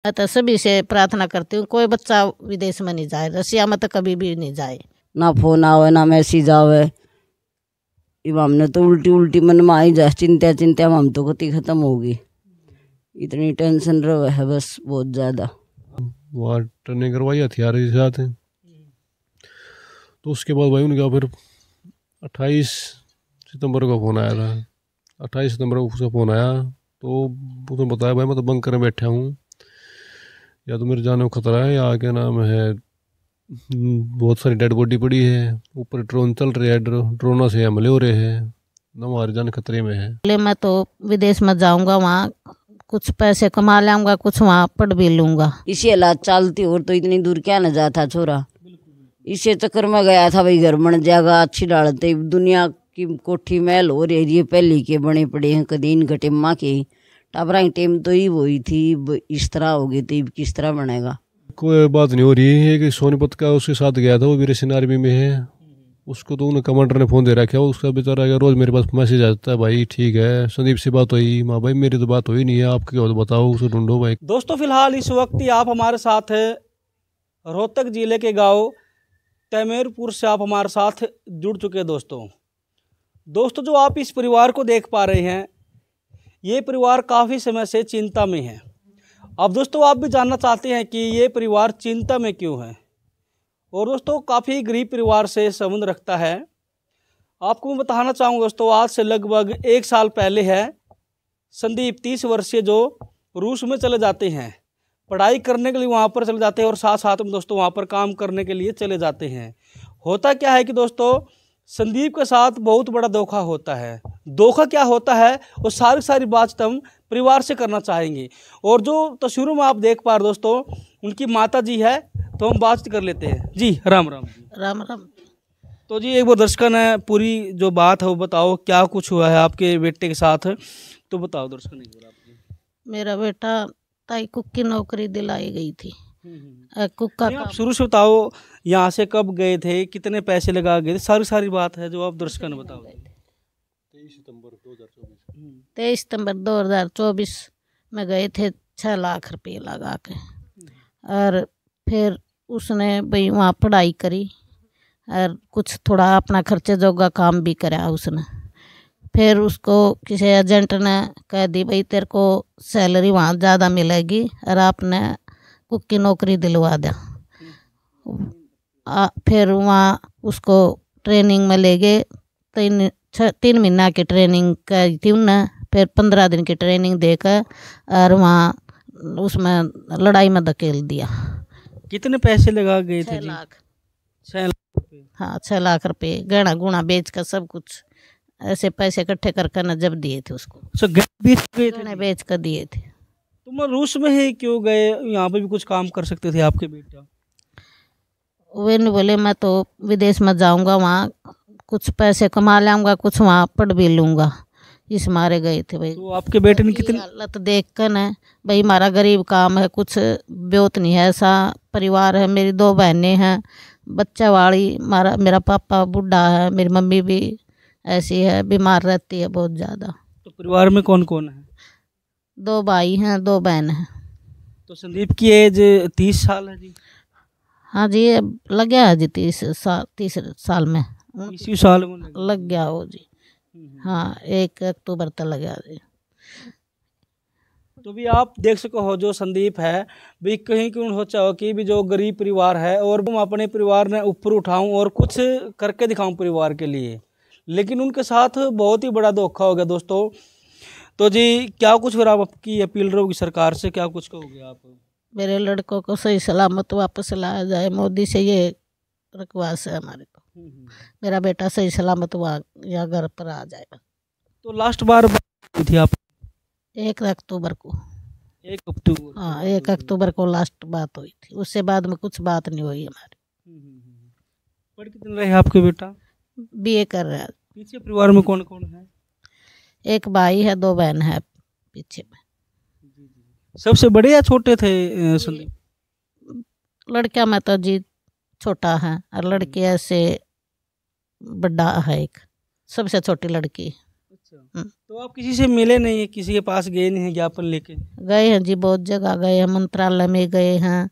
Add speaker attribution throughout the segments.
Speaker 1: मैं तो सभी से प्रार्थना करती हूँ कोई बच्चा विदेश में नहीं जाए, रसिया में तो कभी भी नहीं जाए।
Speaker 2: ना फोन आवे ना मैसेज आवे, अब हमने तो उल्टी उल्टी मन में आई जाए, चिंता चिंता में हम तो गति खत्म होगी, इतनी टेंशन रहे है बस बहुत ज्यादा।
Speaker 3: वहाँ ट्रेनिंग करवाई हथियार के साथ, तो उसके बाद भाई उनका फिर 28 सितंबर को फ़ोन आया था। 28 सितंबर को उसका फ़ोन आया तो उसने बताया भाई मैं तो बंकर में बैठा हूँ, या तो मेरे जाने को खतरा है या क्या नाम है, बहुत सारी डेड बॉडी पड़ी है, ऊपर ड्रोन चल रहे हैं, ड्रोनों से हमले हो रहे हैं, ना हमारी जान खतरे में है।
Speaker 1: मैं तो विदेश में जाऊंगा, वहाँ कुछ पैसे कमा लाऊंगा, कुछ वहाँ पढ़ भी लूंगा।
Speaker 2: इसी हालात चलती और तो इतनी दूर क्या न जाता छोरा, इसी चक्कर में गया था भाई घर बन जाएगा अच्छी डालते, दुनिया की कोठी महल हो रही है, पहले के बने पड़े हैं, कदी इनका टेमा के टाबरा की टेम तो ही वही थी, इस तरह हो गई थी, किस तरह बनेगा
Speaker 3: कोई बात नहीं हो रही है। कि सोनीपत का उसके साथ गया था, वो भी रशियन आर्मी में है, उसको तो उन्हें कमांडर ने फ़ोन दे रखा है, उसका बेचारा रोज़ मेरे पास मैसेज आता है, भाई ठीक है संदीप से बात हुई, माँ भाई मेरी तो बात हुई नहीं है, आपकी क्या बताओ, उसे ढूंढो भाई।
Speaker 4: दोस्तों फिलहाल इस वक्त ही आप हमारे साथ रोहतक जिले के गांव तैमेरपुर से आप हमारे साथ जुड़ चुके हैं। दोस्तों जो आप इस परिवार को देख पा रहे हैं, ये परिवार काफ़ी समय से चिंता में है। अब दोस्तों आप भी जानना चाहते हैं कि ये परिवार चिंता में क्यों है, और दोस्तों काफ़ी गरीब परिवार से संबंध रखता है। आपको मैं बताना चाहूँगा दोस्तों, आज से लगभग 1 साल पहले है संदीप 30 वर्षीय जो रूस में चले जाते हैं, पढ़ाई करने के लिए वहाँ पर चले जाते हैं, और साथ साथ में दोस्तों वहाँ पर काम करने के लिए चले जाते हैं। होता क्या है कि दोस्तों संदीप के साथ बहुत बड़ा धोखा होता है। धोखा क्या होता है वो सारी बात हम परिवार से करना चाहेंगे। और जो तस्वीरों में आप देख पा रहे दोस्तों, उनकी माता जी है, तो हम बातचीत कर लेते हैं। जी राम राम।
Speaker 1: राम राम।
Speaker 4: तो जी एक बार दर्शकन है, पूरी जो बात है वो बताओ, क्या कुछ हुआ है आपके बेटे के साथ, तो बताओ दर्शकन एक बार आपकी।
Speaker 1: मेरा बेटा ताई कुक की नौकरी दिलाई गई थी, कुक का
Speaker 4: आप शुरू से बताओ, यहाँ से कब गए थे, कितने पैसे लगा गए थे, सारी बात है जो आप दर्शकन बताओ।
Speaker 1: 23 सितंबर 2024 में गए थे, 6 लाख रुपये लगा के, और फिर उसने भाई वहाँ पढ़ाई करी और कुछ थोड़ा अपना खर्चे जोगा काम भी करा उसने। फिर उसको किसी एजेंट ने कह दी भाई तेरे को सैलरी वहाँ ज़्यादा मिलेगी और आपने कुक की नौकरी दिलवा दिया। फिर वहाँ उसको ट्रेनिंग में ले गए, 3 महीना की ट्रेनिंग की थी उन्हें, फिर 15 दिन की ट्रेनिंग देकर और वहाँ उसमें लड़ाई में धकेल दिया।
Speaker 4: कितने पैसे लगा गए थे?
Speaker 1: 6 लाख।
Speaker 4: 6 लाख रुपये।
Speaker 1: हाँ 6 लाख रुपये गहना गुणा बेच कर, सब कुछ ऐसे पैसे इकट्ठे करके न जब दिए थे उसको। गहने बेच कर दिए थे।
Speaker 4: तुम रूस में ही क्यों गए, यहाँ पे भी कुछ काम कर सकते थे आपके बेटा?
Speaker 1: वे नहीं बोले मैं तो विदेश में जाऊंगा, वहाँ कुछ पैसे कमा लाऊंगा, कुछ वहाँ पढ़ भी लूँगा, इस मारे गए थे भाई।
Speaker 4: तो आपके बेटे ने कितनी
Speaker 1: हालत देख कर न भाई, हमारा गरीब काम है, कुछ ब्योत नहीं है, ऐसा परिवार है, मेरी 2 बहनें हैं, बच्चा वाली, मेरा पापा बूढ़ा है, मेरी मम्मी भी ऐसी है, बीमार रहती है बहुत ज़्यादा।
Speaker 4: तो परिवार में कौन कौन है?
Speaker 1: 2 भाई हैं, 2 बहन हैं।
Speaker 4: तो संदीप की एज 30 साल है जी?
Speaker 1: हाँ जी, लग गया है जी 30 साल में,
Speaker 4: इसी साल में
Speaker 1: लग गया हो जी। हाँ 1 अक्टूबर तक लग गया जी।
Speaker 4: तो भी आप देख सको हो, जो संदीप है भी कहीं क्यों सोचा हो कि भी जो गरीब परिवार है और मैं अपने परिवार ने ऊपर उठाऊं और कुछ करके दिखाऊं परिवार के लिए, लेकिन उनके साथ बहुत ही बड़ा धोखा हो गया दोस्तों। तो जी क्या कुछ फिर आप आपकी अपील रहोगी सरकार से, क्या कुछ कहोगे आप?
Speaker 1: मेरे लड़कों को सही सलामत वापस लाया जाए, मोदी से ये रिक्वेस्ट है हमारे को, मेरा बेटा सही सलामत या घर पर आ जाएगा।
Speaker 4: तो लास्ट बार थी आप?
Speaker 1: 1 अक्टूबर को।
Speaker 4: 1 अक्टूबर?
Speaker 1: हाँ 1 अक्टूबर को लास्ट बात हुई थी, उससे बाद में कुछ बात नहीं हुई हमारी।
Speaker 4: पढ़ कितने रहे आपके बेटा?
Speaker 1: BA कर रहा है।
Speaker 4: पीछे परिवार में कौन कौन है?
Speaker 1: 1 भाई है, 2 बहन है पीछे में।
Speaker 4: सबसे बड़े या छोटे थे संदीप?
Speaker 1: लड़कियां में तो जी छोटा है, और लड़की ऐसे बड़ा है, एक सबसे छोटी लड़की।
Speaker 4: तो आप किसी से मिले नहीं है, किसी के पास गए नहीं है ज्ञापन लेके?
Speaker 1: गए हैं जी, बहुत जगह गए हैं, मंत्रालय में गए हैं,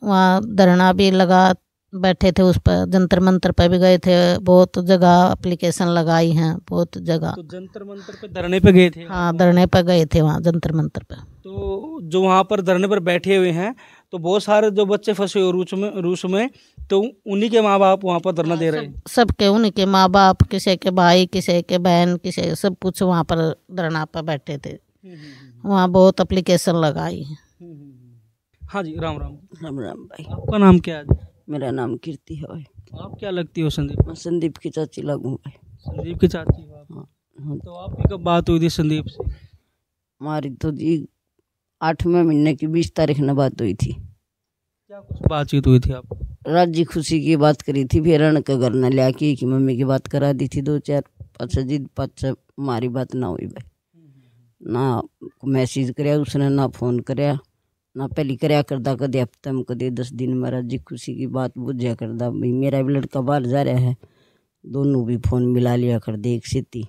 Speaker 1: वहाँ धरना भी लगा बैठे थे, उस पर जंतर मंतर पर भी गए थे, बहुत जगह एप्लीकेशन लगाई हैं, बहुत जगह।
Speaker 4: तो जंतर मंतर पे धरने पे गए थे?
Speaker 1: हाँ, धरने पर गए थे वहाँ जंतर मंतर पर।
Speaker 4: तो जो वहाँ पर धरने पर बैठे हुए हैं, तो बहुत सारे जो बच्चे फंसे हुए रूस में, तो उन्हीं के माँ बाप वहाँ पर धरना दे रहे हैं?
Speaker 1: सबके, उनके माँ बाप, किसी के भाई, किसी के बहन, किसी सब कुछ वहाँ पर धरना पर बैठे थे। वहाँ बहुत एप्लीकेशन लगाई है।
Speaker 4: हाँ जी, राम राम।
Speaker 2: राम राम भाई।
Speaker 4: आपका नाम क्या है जी?
Speaker 2: मेरा नाम कीर्ति है भाई।
Speaker 4: आप क्या लगती हो संदीप?
Speaker 2: मैं संदीप की चाची लगूँ भाई।
Speaker 4: संदीप की चाची हो आप?
Speaker 2: हाँ।
Speaker 4: तो आपकी कब बात हुई थी संदीप से?
Speaker 2: हमारी तो जी 8वें महीने की 20 तारीख न बात हुई थी।
Speaker 4: क्या कुछ बातचीत हुई थी आप?
Speaker 2: राजी खुशी की बात करी थी, फिर रण के घर न लिया कि मम्मी की बात करा दी थी 2-4 पाँच जी 5 हमारी बात ना हुई भाई। ना मैसेज कराया उसने, ना फ़ोन कराया, ना पहली कराया करदा कदे हफ्ते में कदे 10 दिन में। राजी खुशी की बात बुझा करदा भाई। मेरा भी लड़का बाहर जा रहा है, दोनों भी फ़ोन मिला लिया कर दे एक सेती।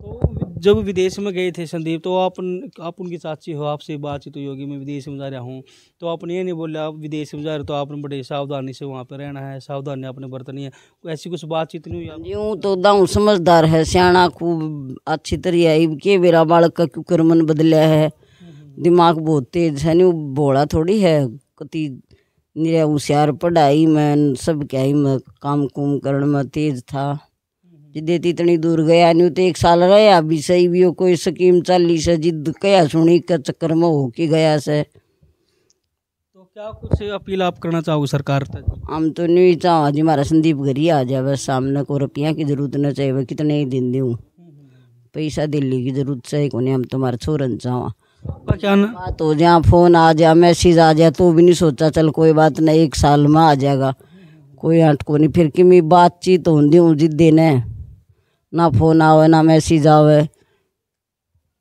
Speaker 4: तो जब विदेश में गए थे संदीप, तो आप उनकी चाची हो, आपसे बातचीत हुई होगी मैं विदेश में जा रहा हूँ, तो आपने ये नहीं बोला आप विदेश में जा रहे हो तो आपने बड़े सावधानी से वहाँ पे रहना है, सावधानी आपने बरतनी है, ऐसी कुछ बातचीत नहीं हुई आप?
Speaker 2: यूँ तो दाऊ समझदार है, सियाना खूब अच्छी तरह है के मेरा बालक का क्यों कर मन बदलिया है। दिमाग बहुत तेज है, नहीं भोला थोड़ी है, कति निरा होशियार, पढ़ाई में सब क्या ही में काम कुम करने में तेज था। जिद्दे इतनी दूर गया नहीं तो 1 साल रहा भी सही भी हो, कोई स्कीम चली से जिद कया सुनी के चक्कर में हो के गया से।
Speaker 4: तो क्या कुछ अपील आप करना चाहोगे सरकार तक?
Speaker 2: हम तो नहीं चाहो जी हमारा संदीप घर ही आ जाए बस, सामने को रुपया की जरूरत न चाहिए, कितने ही दिन दूँ, पैसा दिल्ली की जरूरत चाहिए को नहीं, हम तुम्हारा छोरन चाहो।
Speaker 4: आपका क्या ना?
Speaker 2: बात हो जाए, फ़ोन आ जाए, मैसेज आ जाए तो भी नहीं सोचा चल कोई बात नहीं 1 साल में आ जाएगा, कोई हट को नहीं। फिर कि मैं बातचीत होती हूँ जिद्दे ने, ना फ़ोन आवे ना मैसेज आवे,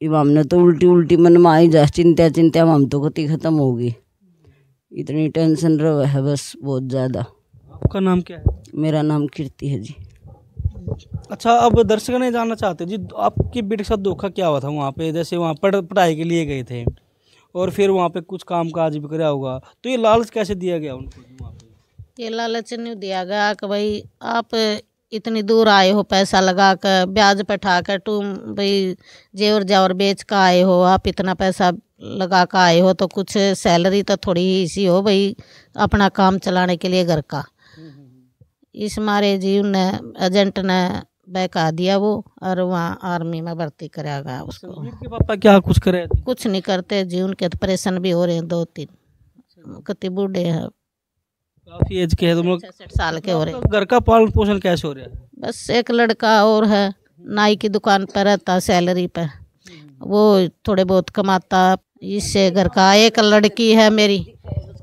Speaker 2: अब हमने तो उल्टी मन में आई जा, चिंता में हम तो गति ख़त्म होगी, इतनी टेंशन रहे है बस बहुत ज़्यादा।
Speaker 4: आपका नाम क्या है?
Speaker 2: मेरा नाम कीर्ति है जी।
Speaker 4: अच्छा, अब दर्शक नहीं जानना चाहते जी आपकी बेटे के साथ धोखा क्या हुआ था वहाँ पे? जैसे वहाँ पढ़ाई के लिए गए थे और फिर वहाँ पे कुछ काम काज भी कराया होगा, तो ये लालच कैसे दिया गया उनको वहाँ पे?
Speaker 1: ये लालच नहीं दिया गया कि भाई आप इतनी दूर आए हो, पैसा लगा कर ब्याज पे ठा कर तुम भाई जेवर जावर बेच कर आए हो, आप इतना पैसा लगा कर आए हो तो कुछ सैलरी तो थोड़ी ही सी हो भाई अपना काम चलाने के लिए घर का। इस मारे जी उनने एजेंट ने बहका दिया वो, और वहाँ आर्मी में भर्ती कराया गया उसको।
Speaker 4: संदीप के पापा क्या कुछ करे?
Speaker 1: कुछ नहीं करते जी, उनके तो ऑपरेशन भी हो रहे हैं 2-3, कति बूढ़े हैं,
Speaker 4: काफी एज के है तुम लोग।
Speaker 1: 66 साल के हो रहे हैं।
Speaker 4: घर का पालन पोषण कैसे हो रहा है?
Speaker 1: बस एक लड़का और है, नाई की दुकान पर रहता सैलरी पे, वो थोड़े बहुत कमाता, इससे घर का। एक लड़की है मेरी,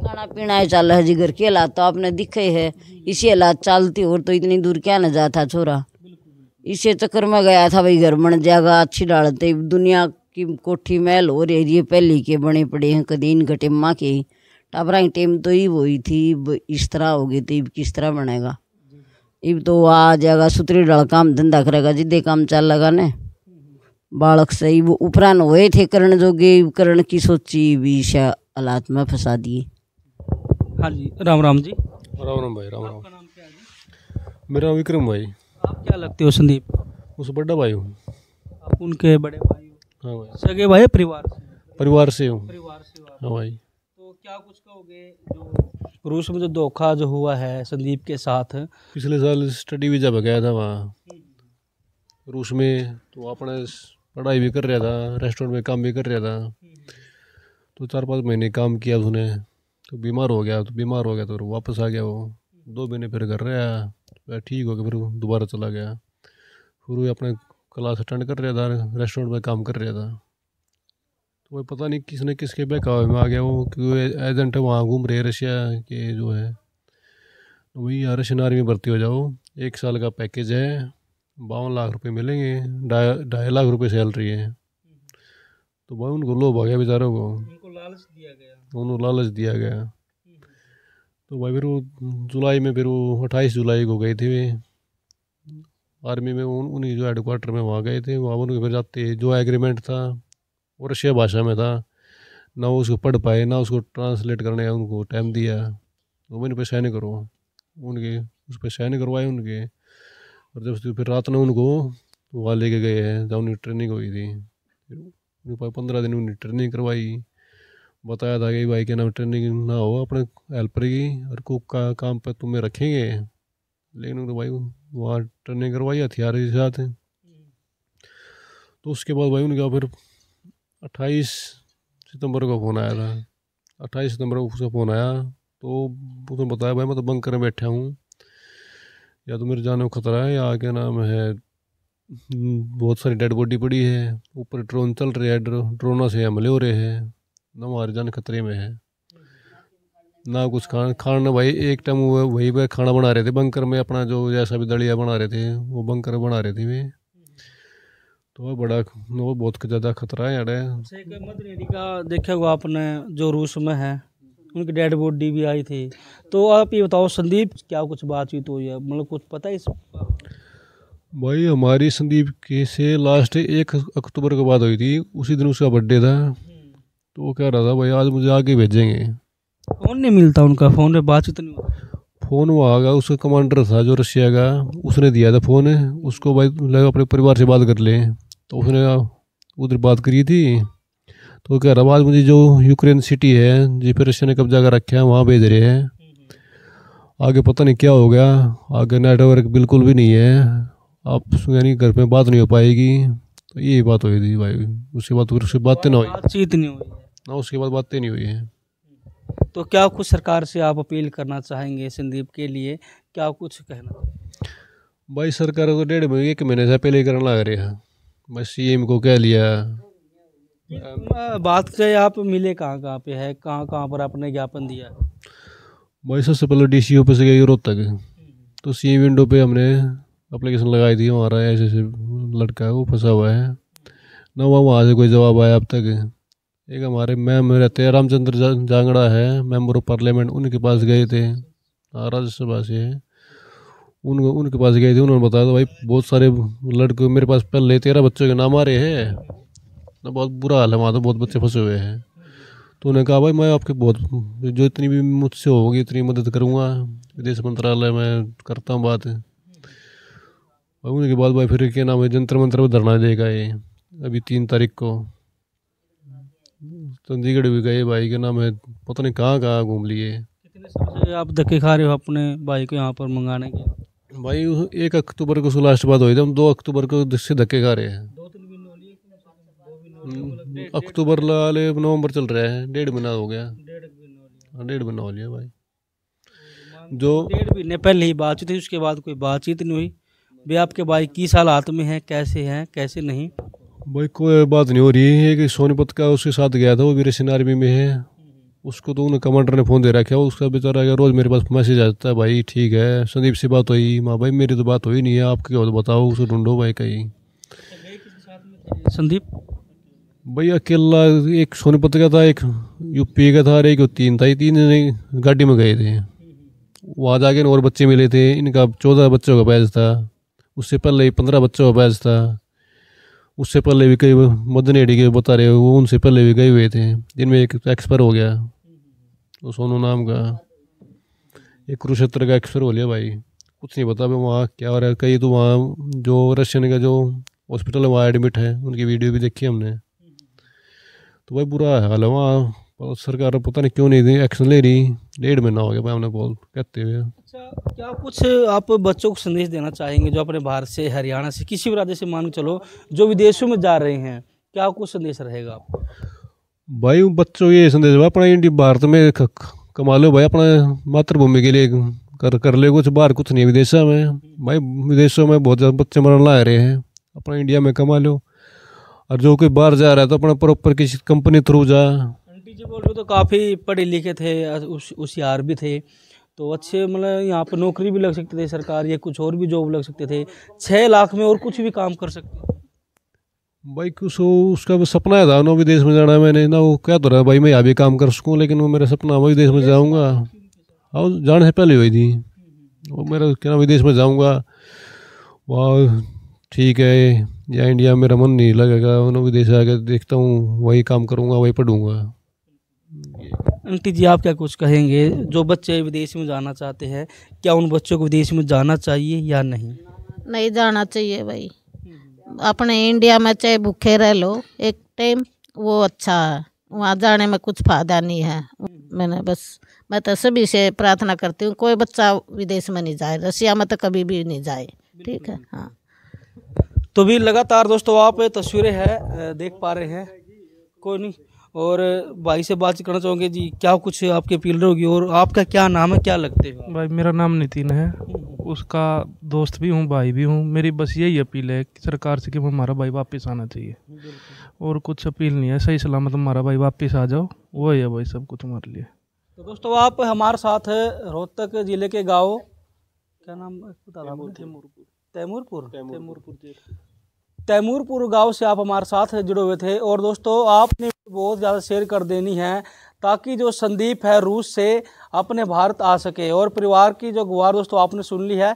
Speaker 2: खाना पीना ही चल है जी, घर के हालात तो आपने दिखे है, इसी हालात चलती और तो इतनी दूर क्या न जाता छोरा। इसी चक्कर में गया था भाई, घर बन जाएगा अच्छी डालते, दुनिया की कोठी महल हो रही है, पहले के बने पड़े हैं, कदी इन घटे माँ के टाबरा की टेम तो ही वही थी, इस तरह हो गई थी, किस तरह बनेगा। अब तो आ जाएगा सुतरी डाल काम धंधा करेगा, जिद्दे काम चल लगा ने बालक सही वो उपरान हुए थे करण जोगे, करण की सोची भी हालात में फंसा दिए।
Speaker 4: हाँ जी, राम राम जी।
Speaker 3: राम राम भाई, राम राम।
Speaker 4: आपका नाम क्या है जी?
Speaker 3: मेरा नाम विक्रम भाई।
Speaker 4: आप क्या लगते हो संदीप?
Speaker 3: उससे बड़ा भाई हूँ।
Speaker 4: आप उनके बड़े भाई हो?
Speaker 3: हाँ भाई,
Speaker 4: सगे भाई परिवार से?
Speaker 3: परिवार से हूँ।
Speaker 4: परिवार से हो आप।
Speaker 3: हाँ भाई।
Speaker 4: तो क्या कुछ कहोगे जो रूस में जो धोखा जो हुआ है संदीप के साथ?
Speaker 3: पिछले साल स्टडी वीजा पे गया था वहाँ रूस में, तो अपने पढ़ाई भी कर रहा था, रेस्टोरेंट में काम भी कर रहा था, तो 4-5 महीने काम किया उसने, तो बीमार हो गया तो वापस आ गया वो। 2 महीने फिर घर रहा, फिर ठीक हो गया, फिर दोबारा चला गया। फिर वो अपने क्लास अटेंड कर रहा था, रेस्टोरेंट में काम कर रहा था, तो वही पता नहीं किसने किसके बहकावे में आ गया वो, क्योंकि एजेंट वहाँ घूम रहे रशिया के जो है, तो वही रशियन आर्मी में भर्ती हो जाओ, 1 साल का पैकेज है, 52 लाख रुपए मिलेंगे, 2.5 लाख रुपए सैलरी है। तो भाई उनको लोभ आ गया बेचारों को,
Speaker 4: उनको लालच दिया गया।
Speaker 3: उन्होंने लालच दिया गया। तो भाई फिर वो जुलाई में, फिर वो 28 जुलाई को गए थे वे आर्मी में उन्हीं जो हेडक्वार्टर में वहाँ गए थे। वहाँ उनके फिर जाते जो एग्रीमेंट था वो रशिया भाषा में था, ना वो उसको पढ़ पाए ना उसको ट्रांसलेट करने का उनको टाइम दिया। वो मैंने पे साइन करो उनके, उस पर साइन करवाए उनके। और जब फिर रात में उनको वहाँ लेके गए हैं जहाँ उनकी ट्रेनिंग हुई थी। फिर 15 दिन उन्हें ट्रेनिंग करवाई, बताया था कि भाई क्या नाम ट्रेनिंग ना हो अपने हेल्पर की और कुक का काम पर तुम्हें रखेंगे। लेकिन उन्होंने भाई वहाँ ट्रेनिंग करवाई हथियार के साथ। तो उसके बाद भाई उनका फिर 28 सितंबर को फ़ोन आया था। 28 सितंबर को उसका फ़ोन आया तो उसने बताया भाई मैं तो बंकर में बैठा हूँ, या तो मेरे जाने को खतरा है या क्या नाम है बहुत सारी डेड बॉडी पड़ी है, ऊपर ड्रोन चल रहे हैं, ड्रोनों से हमले हो रहे हैं, ना हमारी जान खतरे में है ना कुछ खाना भाई एक टाइम वही पे खाना बना रहे थे बंकर में अपना, जो जैसा भी दलिया बना रहे थे वो बंकर बना रहे थे वे। तो वो बहुत ज़्यादा खतरा है यार।
Speaker 4: मदनेरी का देखा होगा आपने जो रूस में है, उनकी डेड बॉडी भी आई थी। तो आप ये बताओ संदीप क्या कुछ बातचीत हुई है, मतलब कुछ पता है इस?
Speaker 3: भाई हमारी संदीप के से लास्ट 1 अक्टूबर के बाद हुई थी, उसी दिन उसका बर्थडे था। तो वो कह रहा था भाई आज मुझे आगे भेजेंगे।
Speaker 4: फोन नहीं मिलता उनका, फोन पे बातचीत नहीं होती।
Speaker 3: फ़ोन वो आगा उसका कमांडर था जो रशिया का, उसने दिया था फ़ोन उसको भाई लगा अपने परिवार से बात कर ले। तो उसने उधर बात करी थी। तो कह रहा आज मुझे जो यूक्रेन सिटी है जिस पर रशिया ने कब्जा कर रखा है वहाँ भेज रहे हैं, आगे पता नहीं क्या हो गया, आगे नेटवर्क बिल्कुल भी नहीं है, आप यानी घर में बात नहीं हो पाएगी। तो यही बात हुई थी भाई, उसके बाद उससे बातें ना हुई,
Speaker 4: बातचीत नहीं हुई
Speaker 3: ना उसके बाद बातें नहीं हुई हैं।
Speaker 4: तो क्या कुछ सरकार से आप अपील करना चाहेंगे संदीप के लिए, क्या कुछ कहना?
Speaker 3: भाई सरकार को 1 महीने से पहले करने लग रहे हैं, बस सीएम को कह लिया।
Speaker 4: बात करें आप मिले कहाँ कहाँ पे है, कहाँ कहाँ पर आपने ज्ञापन दिया?
Speaker 3: भाई सबसे पहले डीसी ऑफिस गए रोहतक, तो सी विंडो पे हमने एप्लीकेशन लगाई थी, हमारा ऐसे ऐसे लड़का है वो फंसा हुआ है ना, वहाँ से कोई जवाब आया अब तक। एक हमारे मैम रहते हैं रामचंद्र जांगड़ा है मेंबर ऑफ पार्लियामेंट, उनके पास गए थे, राज्यसभा से है, उनके पास गए थे। उन्होंने बताया था भाई बहुत सारे लड़के मेरे पास पहले 13 बच्चों के नाम आ रहे हैं ना, बहुत बुरा हाल है वहाँ, तो बहुत बच्चे फंसे हुए हैं। तो उन्होंने कहा भाई मैं आपके बहुत जो इतनी भी मुझसे होगी इतनी मदद करूँगा, विदेश मंत्रालय में करता हूँ बात। और उनके बाद भाई फिर क्या नाम है जंतर मंतर में धरना देगा ये अभी 3 तारीख को। चंडीगढ़ भी गए भाई, के नाम है पता नहीं कहाँ कहाँ घूम लिए।
Speaker 4: कितने समय से आप धक्के खा रहे हो अपने भाई को यहाँ पर मंगाने के?
Speaker 3: भाई 1 अक्टूबर को उसको लास्ट बात हुई थी, हम 2 अक्टूबर को से धक्के खा रहे हैं।
Speaker 4: 2-3 महीने हो लिए,
Speaker 3: अक्टूबर लाले नवंबर चल रहा है, 1.5 महीना हो गया। 1.5 महीना हो लिया भाई। जो
Speaker 4: 1.5 महीने पहले ही बातचीत हुई, उसके बाद कोई बातचीत नहीं हुई। भाई आपके भाई किस हालात में हैं, कैसे नहीं?
Speaker 3: भाई कोई बात नहीं हो रही है कि सोनीपत का उसके साथ गया था, वो भी रशियन आर्मी में है, उसको तो उन्हें कमांडर ने फ़ोन दे रखा है, उसका बेचारा का रोज़ मेरे पास मैसेज आ जाता है भाई ठीक है संदीप से बात हुई, माँ भाई मेरी तो बात हुई नहीं है, आपकी हो तो बताओ उसको ढूंढो भाई कहीं।
Speaker 4: संदीप
Speaker 3: भाई अकेला एक सोनीपत का था, एक यूपी का था और एक 3 था, ये 3 जने गाड़ी में गए थे। वहाँ जाके और बच्चे मिले थे, इनका 14 बच्चों का बैच था, उससे पहले 15 बच्चों का बैच था, उससे पहले भी कई मदनेड़ी के बता रहे वो उनसे पहले भी गए हुए थे, जिनमें एक एक्सपायर हो गया वो सोनू नाम का, एक कुरुक्षेत्र का एक्सपायर हो लिया भाई। कुछ नहीं पता वहाँ क्या हो रहा है, कई तो वहाँ जो रशियन का जो हॉस्पिटल है वहाँ एडमिट है, उनकी वीडियो भी देखी हमने। तो भाई बुरा हाल है वहाँ, सरकार पता नहीं क्यों नहीं एक्शन ले रही, 1.5 महीना हो गया भाई हमने बोल कहते हुए।
Speaker 4: अच्छा, क्या कुछ आप बच्चों को संदेश देना चाहेंगे जो अपने भारत से, हरियाणा से, किसी भी राज्य से मान के चलो जो विदेशों में जा रहे हैं, क्या कुछ संदेश रहेगा आपको?
Speaker 3: भाई बच्चों ये संदेश भाई अपना इंडिया भारत में कमा लो भाई, अपना मातृभूमि के लिए कर ले कुछ, बाहर कुछ नहीं है विदेशों में भाई, विदेशों में बहुत ज़्यादा बच्चे मरने ला रहे हैं, अपना इंडिया में कमा लो। और जो कोई बाहर जा रहा है तो अपना प्रॉपर किसी कंपनी थ्रू जा।
Speaker 4: आंटी जी बोल रहे तो काफ़ी पढ़े लिखे थे, होशियार भी थे, तो अच्छे मतलब यहाँ पर नौकरी भी लग सकते थे सरकार, या कुछ और भी जॉब लग सकते थे, 6 लाख में और कुछ भी काम कर सकते।
Speaker 3: भाई कुछ उसका भी सपना था ना विदेश में जाना, मैंने ना वो क्या तो रहा भाई मैं यहाँ भी काम कर सकूँ, लेकिन वो मेरा सपना मैं विदेश में जाऊँगा, हाँ जाने से पहले हुई थी वो मेरा क्या विदेश में जाऊँगा, वाह ठीक है, या इंडिया में मेरा मन नहीं लगेगा, उन्होंने विदेश आकर देखता हूँ, वही काम करूँगा, वही पढ़ूँगा।
Speaker 4: आंटी जी, आप क्या कुछ कहेंगे? जो बच्चे विदेश में जाना चाहते हैं, क्या उन बच्चों को विदेश में जाना चाहिए या नहीं?
Speaker 1: नहीं जाना चाहिए भाई। अपने इंडिया में चाहे भूखे रह लो एक टाइम, वो अच्छा है। वहाँ जाने में कुछ फायदा नहीं है। मैं तो सभी से प्रार्थना करती हूँ कोई बच्चा विदेश में नहीं जाए, रशिया में तो कभी भी नहीं जाए। ठीक है, हाँ।
Speaker 4: तो भी लगातार दोस्तों आप तस्वीरें हैं देख पा रहे हैं, कोई नहीं। और भाई से बातचीत करना चाहोगे जी, क्या कुछ आपकी अपील होगी? और आपका क्या नाम है, क्या लगते हो?
Speaker 5: भाई मेरा नाम नितिन है, उसका दोस्त भी हूँ, भाई भी हूँ। मेरी बस यही अपील है कि सरकार से कि हमारा भाई वापस आना चाहिए, और कुछ अपील नहीं है। सही सलामत हमारा भाई वापस आ जाओ, वो है भाई सब कुछ हमारे लिए।
Speaker 4: तो दोस्तों आप हमारे साथ रोहतक जिले के गांव, क्या नाम बता रहा हूँ? तैमूरपुर गांव से आप हमारे साथ जुड़े हुए थे। और दोस्तों आपने बहुत ज़्यादा शेयर कर देनी है ताकि जो संदीप है रूस से अपने भारत आ सके। और परिवार की जो गुहार दोस्तों आपने सुन ली है।